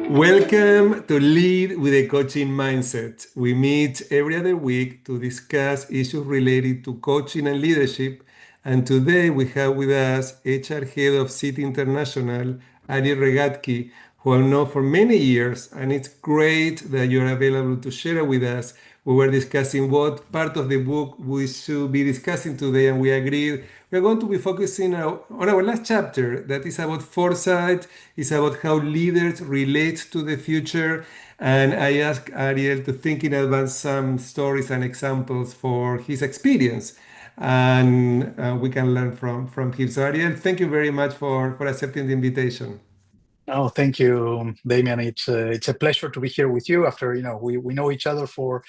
Welcome to Lead with a Coaching Mindset. We meet every other week to discuss issues related to coaching and leadership. And today we have with us HR Head of Citi International, Ariel Regatky, who I've known for many years. And it's great that you're available to share with us. We were discussing what part of the book we should be discussing today, and we agreed we're going to be focusing on our last chapter that is about foresight, is about how leaders relate to the future. And I asked Ariel to think in advance some stories and examples for his experience. And we can learn from him. So, Ariel, thank you very much for accepting the invitation. Oh, thank you, Damian. It's a pleasure to be here with you. After we know each other for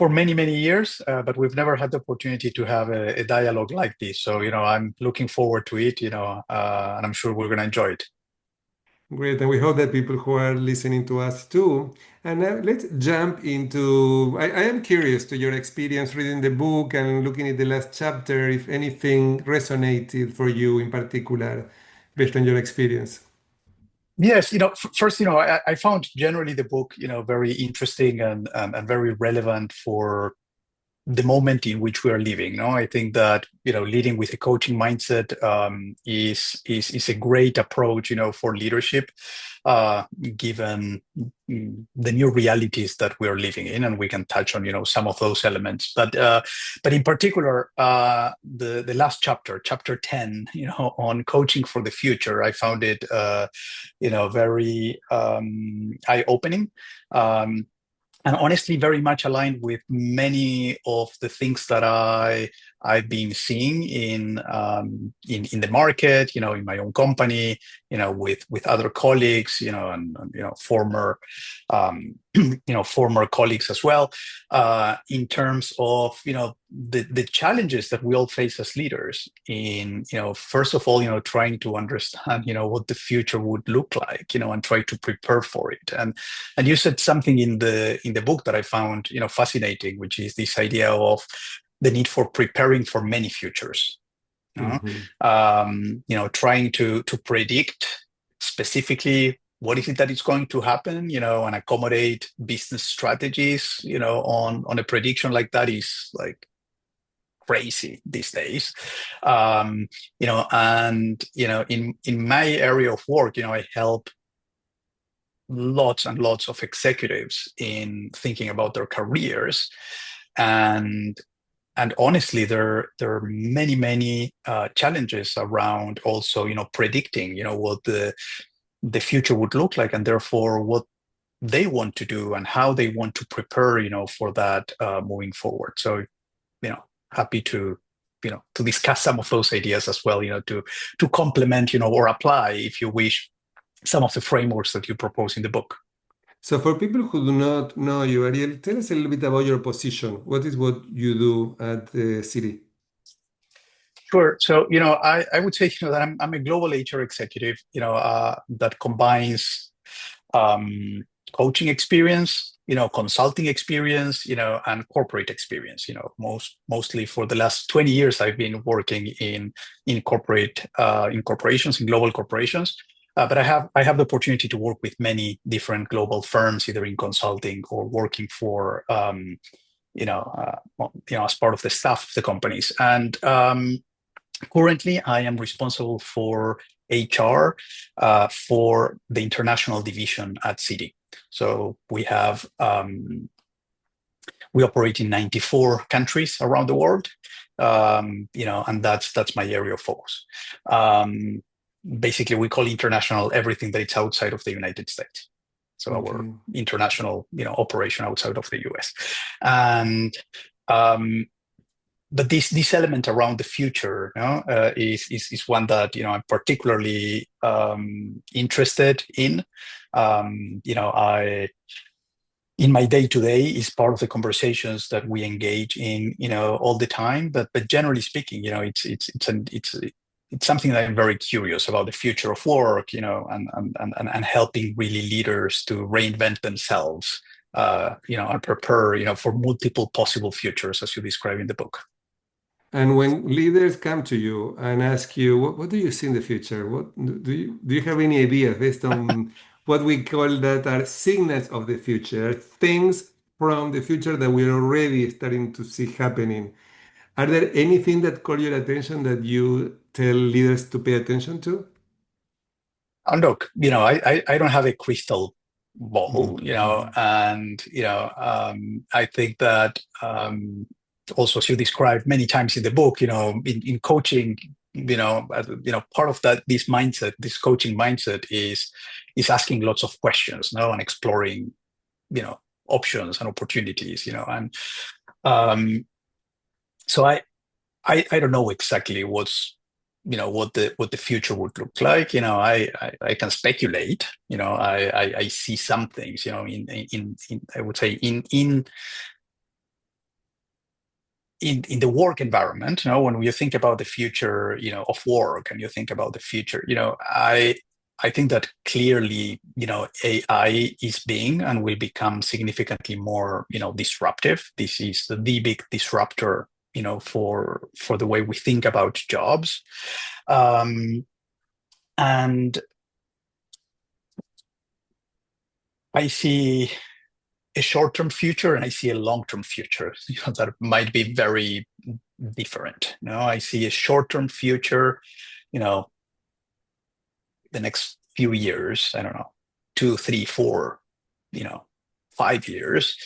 many years, but we've never had the opportunity to have a dialogue like this. So I'm looking forward to it. And I'm sure we're going to enjoy it. Great, and we hope that people who are listening to us too. And now let's jump into. I am curious to your experience reading the book and looking at the last chapter, if anything resonated for you in particular based on your experience. Yes, first, I found generally the book, very interesting and very relevant for the moment in which we are living. No, I think that leading with a coaching mindset is a great approach, for leadership, given the new realities that we are living in, and we can touch on some of those elements. But in particular, the last chapter, chapter 10, on coaching for the future, I found it very eye-opening. And honestly, very much aligned with many of the things that I've been seeing in the market, in my own company, with other colleagues, and former former colleagues as well, in terms of the challenges that we all face as leaders in first of all trying to understand what the future would look like, and try to prepare for it. And you said something in the book that I found fascinating, which is this idea of the need for preparing for many futures. Mhm. Trying to predict specifically what is it that is going to happen, and accommodate business strategies, on a prediction like that is like crazy these days. In my area of work, I help lots and lots of executives in thinking about their careers, and honestly, there are many challenges around also predicting what the future would look like, and therefore what they want to do and how they want to prepare for that, moving forward. So happy to to discuss some of those ideas as well, to complement or apply, if you wish, some of the frameworks that you propose in the book. So, for people who do not know you, Ariel, tell us a little bit about your position. What is what you do at the city? Sure. So, I would say, that I'm a global HR executive, that combines coaching experience, consulting experience, and corporate experience. Mostly for the last 20 years, I've been working in corporate, in corporations, in global corporations. But I have the opportunity to work with many different global firms, either in consulting or working for, as part of the staff of the companies. And currently, I am responsible for HR, for the international division at Citi. So we operate in 94 countries around the world, and that's my area of focus. Basically, we call international everything that is outside of the United States. So our Okay. international, operation outside of the US, and but this element around the future, is one that I'm particularly interested in. I in my day to day is part of the conversations that we engage in, all the time. But generally speaking, it's something that I'm very curious about, the future of work, and helping really leaders to reinvent themselves, and prepare, for multiple possible futures, as you describe in the book. And when leaders come to you and ask you, what do you see in the future? What do you have any ideas based on what we call that are signals of the future, things from the future that we're already starting to see happening. Are there anything that caught your attention that you tell leaders to pay attention to? And look, I don't have a crystal ball, Mhm. and I think that also, as you described many times in the book, in coaching, part of that this coaching mindset is asking lots of questions, and exploring, you know, options and opportunities, and um, so I don't know exactly what the future would look like. I can speculate. I see some things. In I would say in the work environment. When you think about the future, of work, and you think about the future, I think that clearly, AI is being and will become significantly more, disruptive. This is the big disruptor, for the way we think about jobs. Um, and I see a short-term future and I see a long-term future, that might be very different. I see a short-term future, you know, the next few years, I don't know, 2, 3, 4, 5 years,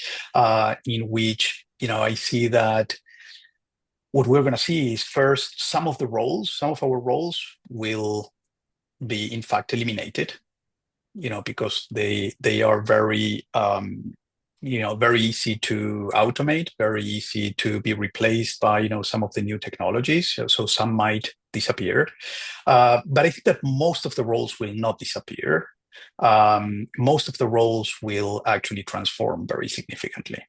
in which, I see that what we're going to see is first, some of our roles will be in fact eliminated, because they are very very easy to automate, very easy to be replaced by some of the new technologies. So some might disappear, but I think that most of the roles will not disappear. Most of the roles will actually transform very significantly,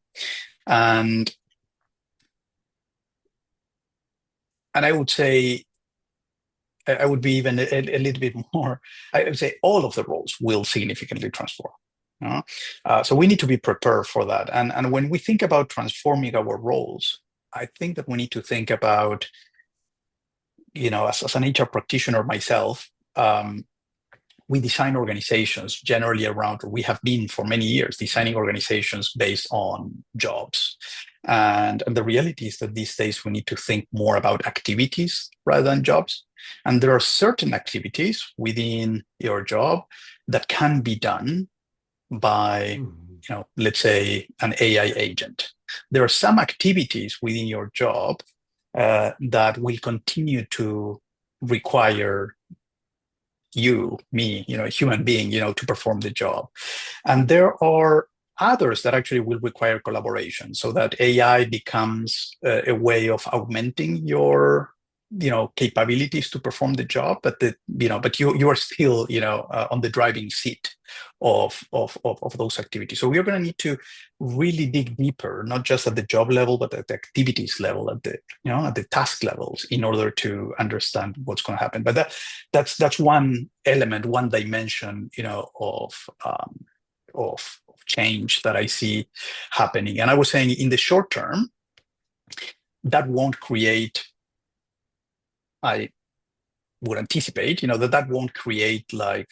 and I would say, I would be even a little bit more. I would say all of the roles will significantly transform. So we need to be prepared for that. And when we think about transforming our roles, I think that we need to think about, as an HR practitioner myself, we design organizations generally around, or we have been for many years designing organizations based on jobs. And the reality is that these days we need to think more about activities rather than jobs. And there are certain activities within your job that can be done by, Mhm. let's say, an AI agent. There are some activities within your job that will continue to require you, me, a human being, to perform the job. And there are others that actually will require collaboration, so that AI becomes a way of augmenting your capabilities to perform the job, but you are still on the driving seat of those activities. So we're going to need to really dig deeper, not just at the job level, but at the activities level, at the task levels, in order to understand what's going to happen. But that's one element, one dimension, of change that I see happening. And I was saying, in the short term, that won't create, I would anticipate, that won't create like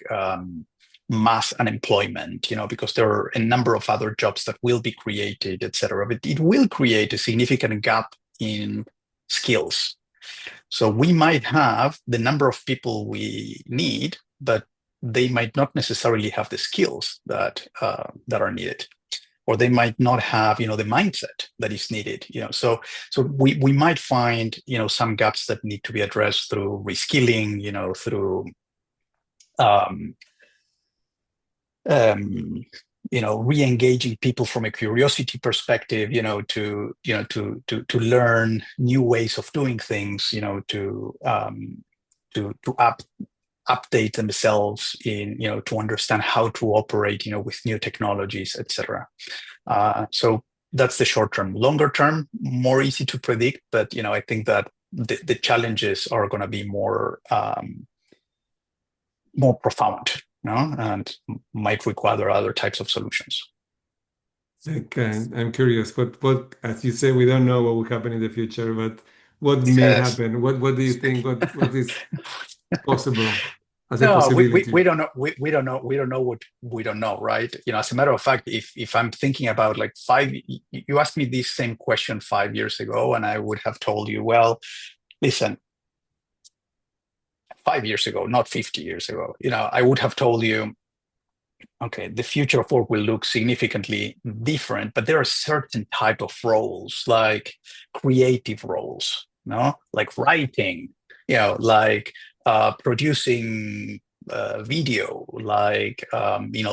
mass unemployment, because there are a number of other jobs that will be created, etc. But it will create a significant gap in skills. So we might have the number of people we need, but they might not necessarily have the skills that are needed, or they might not have the mindset that is needed. So we might find some gaps that need to be addressed through reskilling, through um, um, re-engaging people from a curiosity perspective, to learn new ways of doing things, to update themselves to understand how to operate with new technologies, etc. So that's the short term. Longer term, more easy to predict, but I think that the challenges are going to be more profound, and might require other types of solutions. Okay, I'm curious. What, as you say, we don't know what will happen in the future, but what may Yes. happen? What do you think? What is possible? as a No, possibility? we don't know. We don't know what we don't know, right? As a matter of fact, if I'm thinking about like you asked me this same question 5 years ago, and I would have told you, well, listen, 5 years ago, not 50 years ago, I would have told you, okay, the future of work will look significantly different, but there are certain type of roles, like creative roles, no, like writing, like producing video, like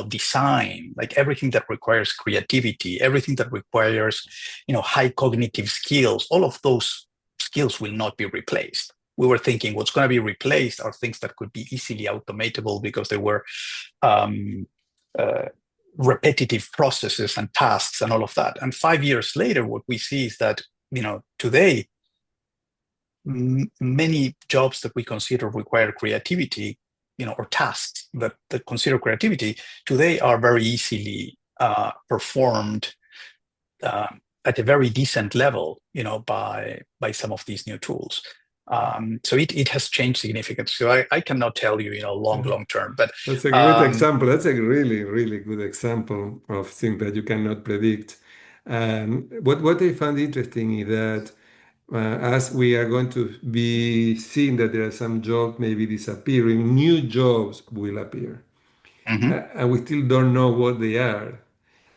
design, like everything that requires creativity, everything that requires high cognitive skills. All of those skills will not be replaced. We were thinking what's going to be replaced are things that could be easily automatable because they were um, uh, repetitive processes and tasks and all of that. And 5 years later, what we see is that today many jobs that we consider require creativity, or tasks that consider creativity, today are very easily performed uh, at a very decent level, by some of these new tools. So it has changed significantly. So I cannot tell you, long term, but That's a good um, example. That's a really, really good example of things that you cannot predict. What I found interesting is that as we are going to be seeing that there are some jobs maybe disappearing, new jobs will appear. mhm. And we still don't know what they are.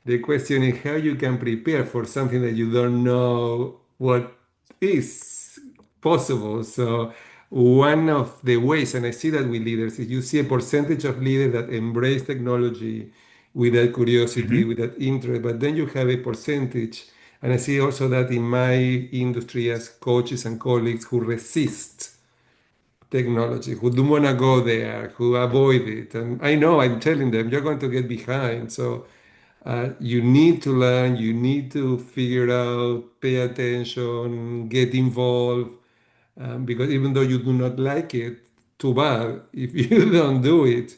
The question is how you can prepare for something that you don't know what is possible. So one of the ways, and I see that with leaders, is you see a percentage of leaders that embrace technology with that curiosity, Hmm. with that interest, but then you have a percentage, and I see also that in my industry as coaches and colleagues who resist technology, who don't want to go there, who avoid it. And I know I'm telling them, you're going to get behind. So you need to learn, you need to figure out, pay attention, get involved, because even though you do not like it, too bad. If you don't do it,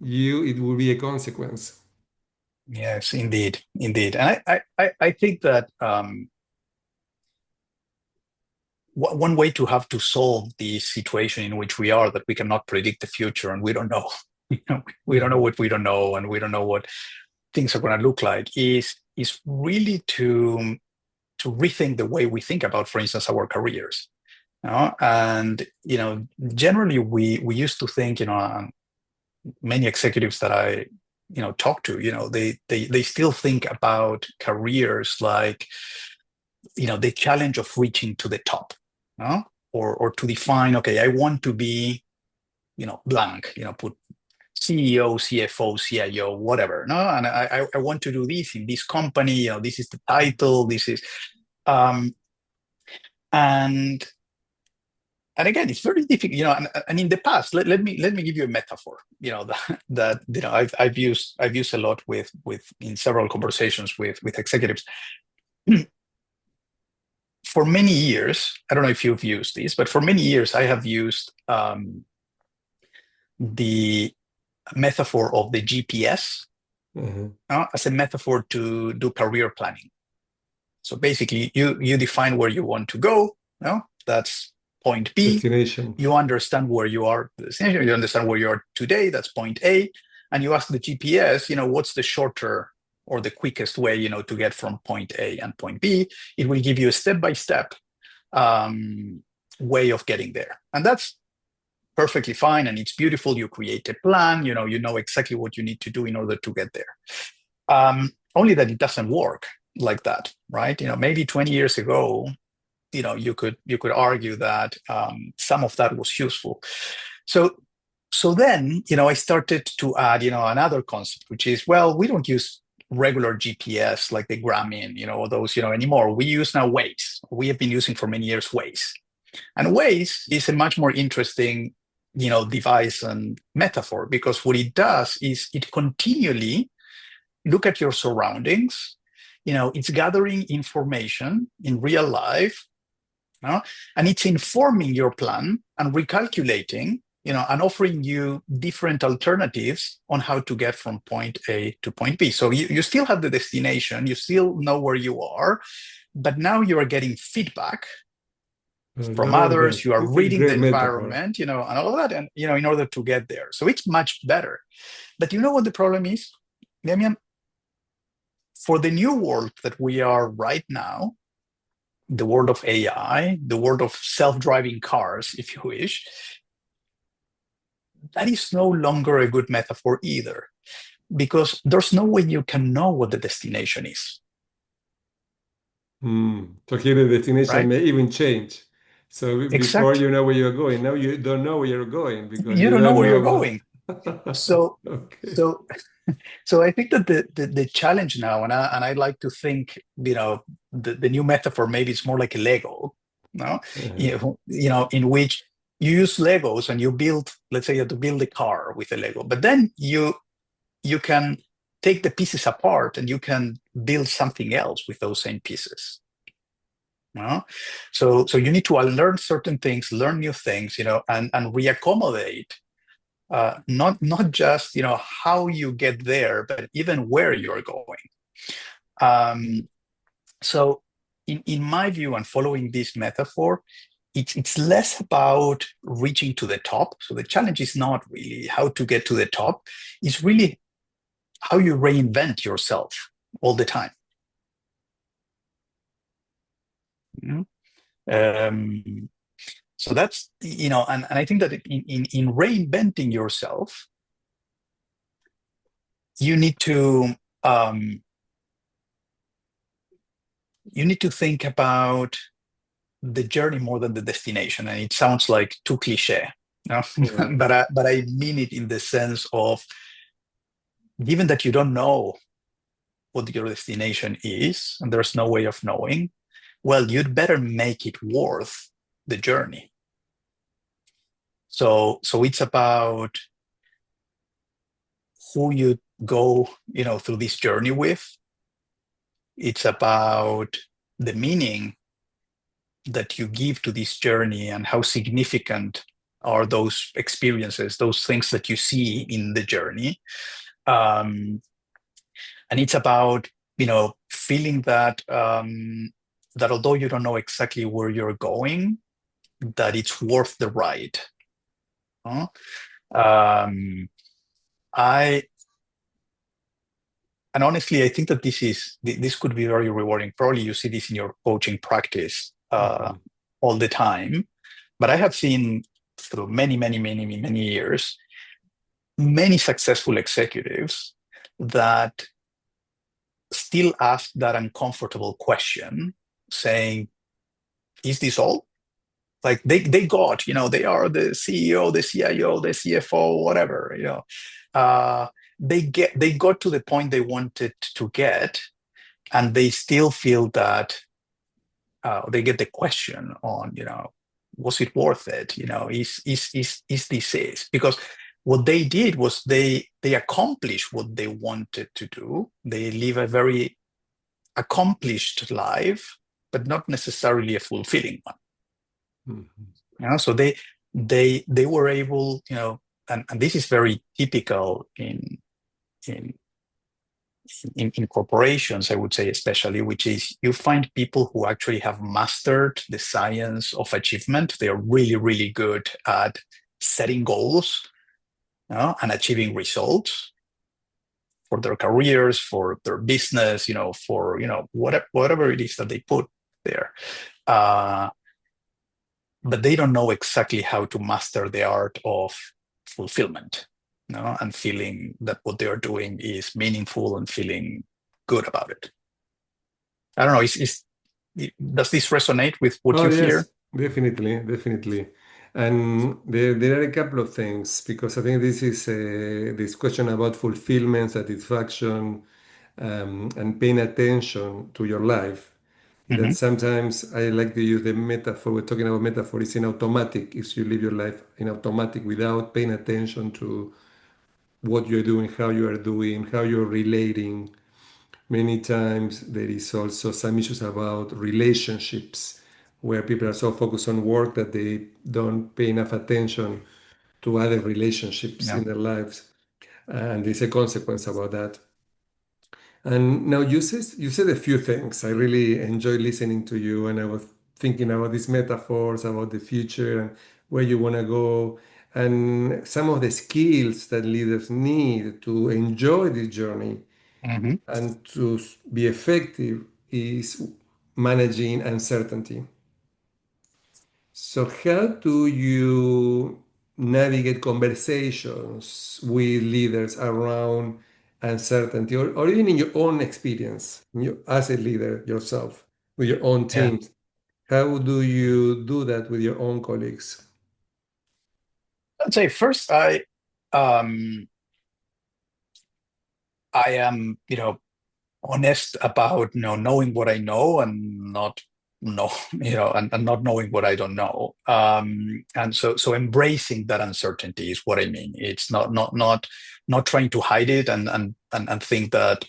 it will be a consequence. Yes, indeed, indeed. And I think that one way to have to solve the situation in which we are, that we cannot predict the future and we don't know, we don't know Mhm. what we don't know, and we don't know what things are going to look like, is really to rethink the way we think about, for instance, our careers. And generally we used to think, many executives that I talk to, they still think about careers like the challenge of reaching to the top, no? Or to define, okay, I want to be blank, put CEO, CFO, CIO, whatever, no, and I want to do this in this company, this is the title, this is um and again, it's very difficult, and in the past, let me give you a metaphor, that I've used a lot with in several conversations with executives. For many years, I don't know if you've used this, but for many years I have used the metaphor of the GPS Uh-huh. as a metaphor to do career planning. So basically, you define where you want to go. That's point B. Destination. You understand where you are, you understand where you are today. That's point A, and you ask the GPS, what's the shorter or the quickest way, to get from point A and point B. It will give you a step-by-step way of getting there, and that's perfectly fine, and it's beautiful. You create a plan, you know exactly what you need to do in order to get there. Only that it doesn't work like that, right? Maybe 20 years ago, you could argue that some of that was useful. So then, I started to add, another concept, which is, well, we don't use regular GPS like the Garmin, those, anymore. We use now Waze. We have been using for many years Waze. And Waze is a much more interesting, device and metaphor, because what it does is it continually look at your surroundings. It's gathering information in real life, and it's informing your plan and recalculating, and offering you different alternatives on how to get from point A to point B. So you still have the destination, you still know where you are, but now you are getting feedback I from love others, that. you are It's a reading the great metaphor. environment, and all that, and in order to get there. So it's much better. But you know what the problem is, Damian? For the new world that we are right now, the world of AI, the world of self-driving cars, if you wish, that is no longer a good metaphor either, because there's no way you can know what the destination is, So here the destination right? may even change. So before Exactly. you know where you're going, now you don't know where you're going because You you don't know don't where know you're what. going. So, Okay. so, so I think that the challenge now, and I like to think, the new metaphor maybe it's more like a Lego, no, Uh-huh. in which you use Legos and you build, let's say you have to build a car with a Lego, but then you can take the pieces apart and you can build something else with those same pieces. No? So you need to learn certain things, learn new things, and reaccommodate, not just how you get there, but even where you're going. Um, so in my view, and following this metaphor, it's less about reaching to the top. So the challenge is not really how to get to the top, it's really how you reinvent yourself all the time. Mhm. Um, so that's, and I think that in reinventing yourself, you need to um, you need to think about the journey more than the destination. And it sounds like too cliche, no? Yeah. but I mean it in the sense of, given that you don't know what your destination is and there's no way of knowing, well, you'd better make it worth the journey. So it's about who you go, through this journey with. It's about the meaning that you give to this journey and how significant are those experiences, those things that you see in the journey. And it's about, feeling that although you don't know exactly where you're going, that it's worth the ride. Huh? Um, I and honestly, I think that this could be very rewarding. Probably you see this in your coaching practice Mhm. all the time, but I have seen through many, many, many, many years, many successful executives that still ask that uncomfortable question, saying, "Is this all?" Like they got, they are the CEO, the CIO, the CFO, whatever, they got to the point they wanted to get, and they still feel that they get the question on, was it worth it? Is this it? Because what they did was they accomplished what they wanted to do. They live a very accomplished life, but not necessarily a fulfilling one. Mhm. So they were able, and this is very typical in in corporations, I would say, especially, which is you find people who actually have mastered the science of achievement. They are really, really good at setting goals, and achieving results for their careers, for their business, for whatever it is that they put there. Uh, but they don't know exactly how to master the art of fulfillment, and feeling that what they are doing is meaningful and feeling good about it. I don't know. Does this resonate with what Oh, you yes, hear? definitely, definitely. And there are a couple of things because I think this is this question about fulfillment, satisfaction, and paying attention to your life. That Hmm. sometimes I like to use the metaphor. We're talking about metaphor. It's in automatic. If you live your life in automatic without paying attention to what you're doing, how you are doing, how you're relating. Many times there is also some issues about relationships where people are so focused on work that they don't pay enough attention to other relationships Yeah. in their lives. And there's a consequence about that. And now you said a few things. I really enjoyed listening to you, and I was thinking about these metaphors about the future and where you want to go, and some of the skills that leaders need to enjoy this journey Hmm. and to be effective is managing uncertainty. So, how do you navigate conversations with leaders around uncertainty, or even in your own experience, as a leader yourself, with your own Yeah. teams? How do you do that with your own colleagues? I'd say first um I am, honest about, knowing what I know and not know, and not knowing what I don't know. And so embracing that uncertainty is what I mean. It's not trying to hide it and think that,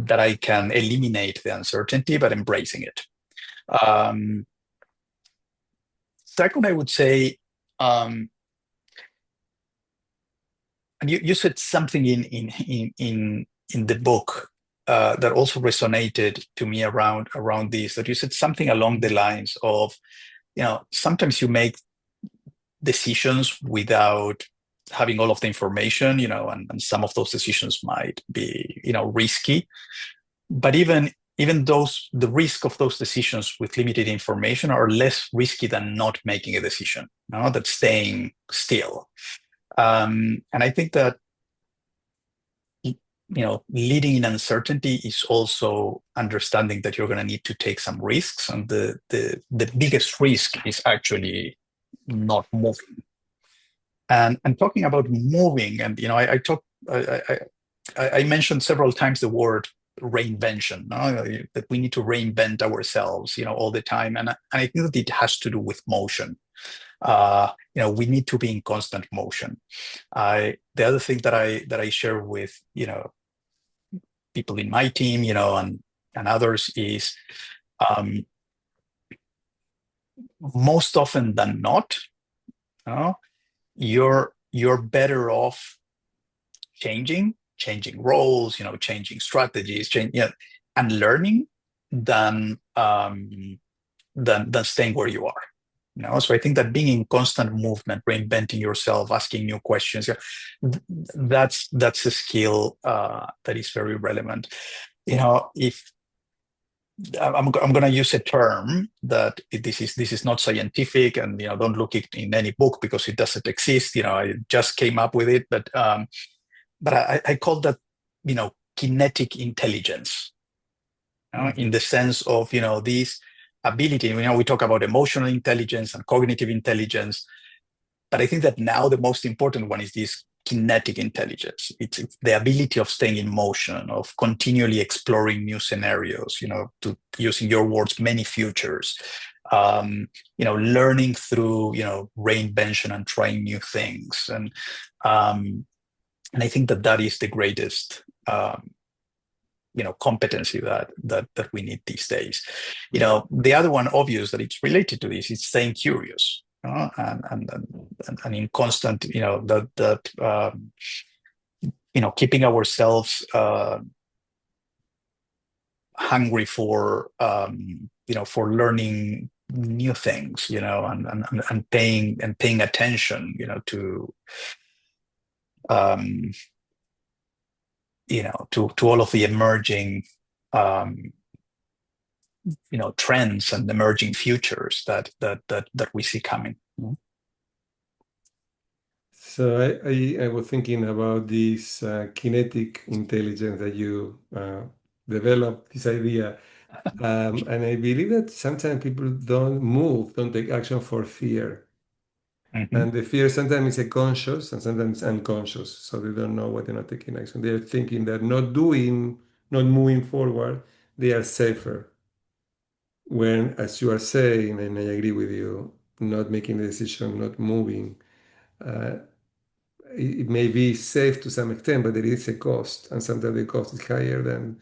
I can eliminate the uncertainty, but embracing it. Um, Second, I would say, and you said something in the book that also resonated to me around this. That you said something along the lines of, sometimes you make decisions without having all of the information, and some of those decisions might be, risky. But even the risk of those decisions with limited information are less risky than not making a decision, that staying still. And I think that, leading in uncertainty is also understanding that you're going to need to take some risks, and the biggest risk is actually not moving. And talking about moving, and I talk I mentioned several times the word reinvention, no? That we need to reinvent ourselves, all the time, and I think that it has to do with motion. We need to be in constant motion. The other thing that I share with, people in my team, and others is, um, most often than not, uh, you're better off changing roles, changing strategies, and learning than than staying where you are. So I think that being in constant movement, reinventing yourself, asking new questions, that's a skill that is very relevant. If I'm going to use a term that this is not scientific, and don't look it in any book because it doesn't exist. I just came up with it, but I call that, kinetic intelligence, in Mhm. the sense of, this ability. We talk about emotional intelligence and cognitive intelligence, but I think that now the most important one is this kinetic intelligence. It's the ability of staying in motion, of continually exploring new scenarios, to using your words, many futures, learning through, reinvention and trying new things. And I think that is the greatest, competency that we need these days. The other one, obvious, that it's related to this, is staying curious, and in constant, keeping ourselves hungry for learning new things, and paying attention, to um, to all of the emerging, um, trends and emerging futures that we see coming. So I was thinking about this kinetic intelligence that you developed, this idea. And I believe that sometimes people don't take action for fear. Mhm. And the fear sometimes is a conscious and sometimes unconscious. So they don't know what they're not taking action. They're thinking that not moving forward, they are safer. When, as you are saying, and I agree with you, not making the decision, not moving, uh, it may be safe to some extent, but there is a cost. And sometimes the cost is higher than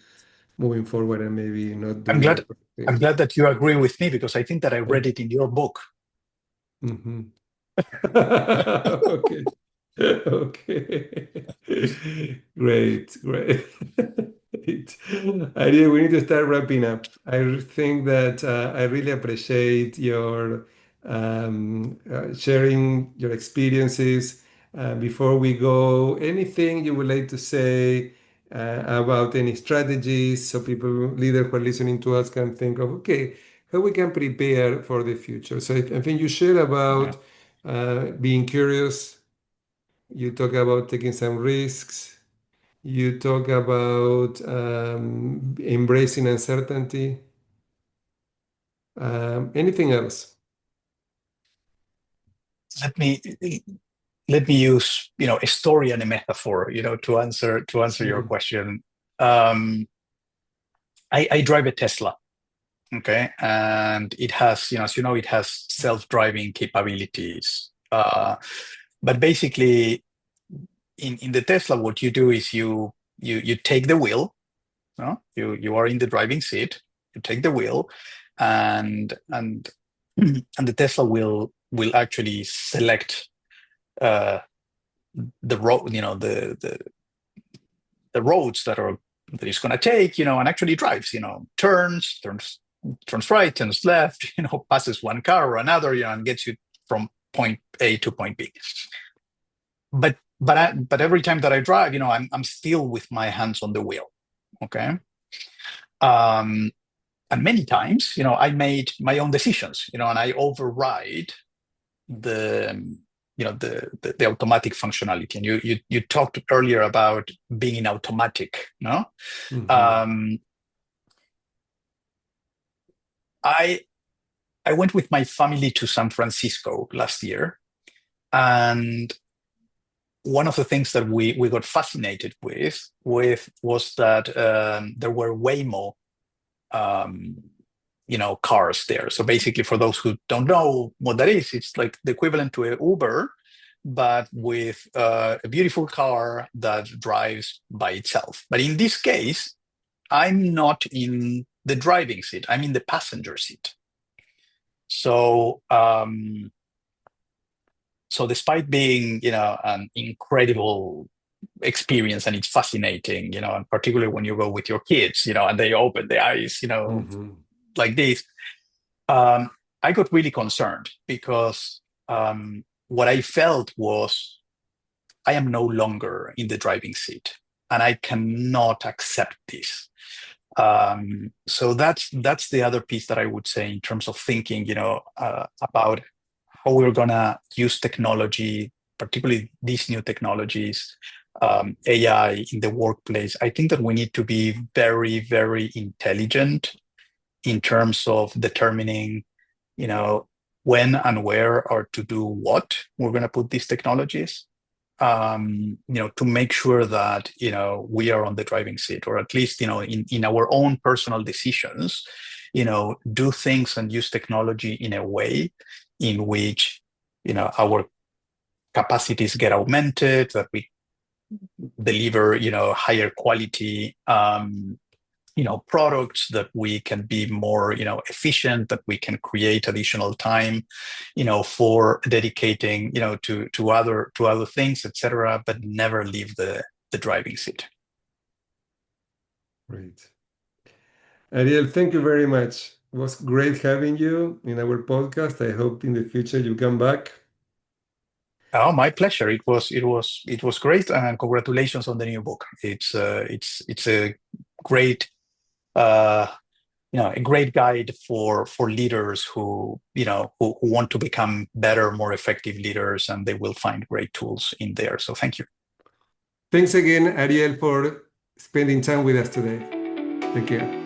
moving forward and maybe not I'm doing the glad right I'm thing. glad that you agree with me, because I think that I read it in your book. Mhm. Okay. Okay. Great, great. Great. Ariel, we need to start wrapping up. I think that I really appreciate your sharing your experiences. Before we go, anything you would like to say about any strategies so people, leaders who are listening to us can think of, okay, how we can prepare for the future. So I think you shared Yeah. about being curious. You talk about taking some risks. You talk about embracing uncertainty. Anything else? Let me let me use a story and a metaphor to answer your Mhm. question. I drive a Tesla, okay, and it has, as you know, it has self-driving capabilities. But basically, in the Tesla, what you do is you take the wheel. No? You are in the driving seat. You take the wheel, and and the Tesla will actually select uh, the road, the roads that it's going to take, and actually drives, turns right, turns left, passes one car or another, and gets you from point A to point B. But every time that I drive, I'm still with my hands on the wheel. Okay. Um, and many times, I made my own decisions, and I override the the automatic functionality. And you talked earlier about being in automatic, no? Mhm. Um, I I went with my family to San Francisco last year, and one of the things that we got fascinated with was that there were Waymo um, cars there. So basically, for those who don't know what that is, it's like the equivalent to an Uber, but with a beautiful car that drives by itself. But in this case, I'm not in the driving seat, I'm in the passenger seat. So despite being, an incredible experience, and it's fascinating, and particularly when you go with your kids, and they open their eyes, Mhm. like this, um, I got really concerned because what I felt was I am no longer in the driving seat, and I cannot accept this. So that's the other piece that I would say in terms of thinking, about how we're gonna use technology, particularly these new technologies, AI in the workplace. I think that we need to be very, very intelligent in terms of determining, you know, when and where or to do what we're going to put these technologies, to make sure that, we are on the driving seat, or at least, in our own personal decisions, do things and use technology in a way in which, our capacities get augmented, that we deliver, higher quality, products, that we can be more efficient, that we can create additional time for dedicating to other things, etc., but never leave the driving seat. Great. Ariel, thank you very much. It was great having you in our podcast. I hope in the future you come back. Oh, my pleasure. It was great, and congratulations on the new book. It's a great uh a great guide for leaders who want to become better, more effective leaders, and they will find great tools in there. So thank you. Thanks again, Ariel, for spending time with us today. Take care.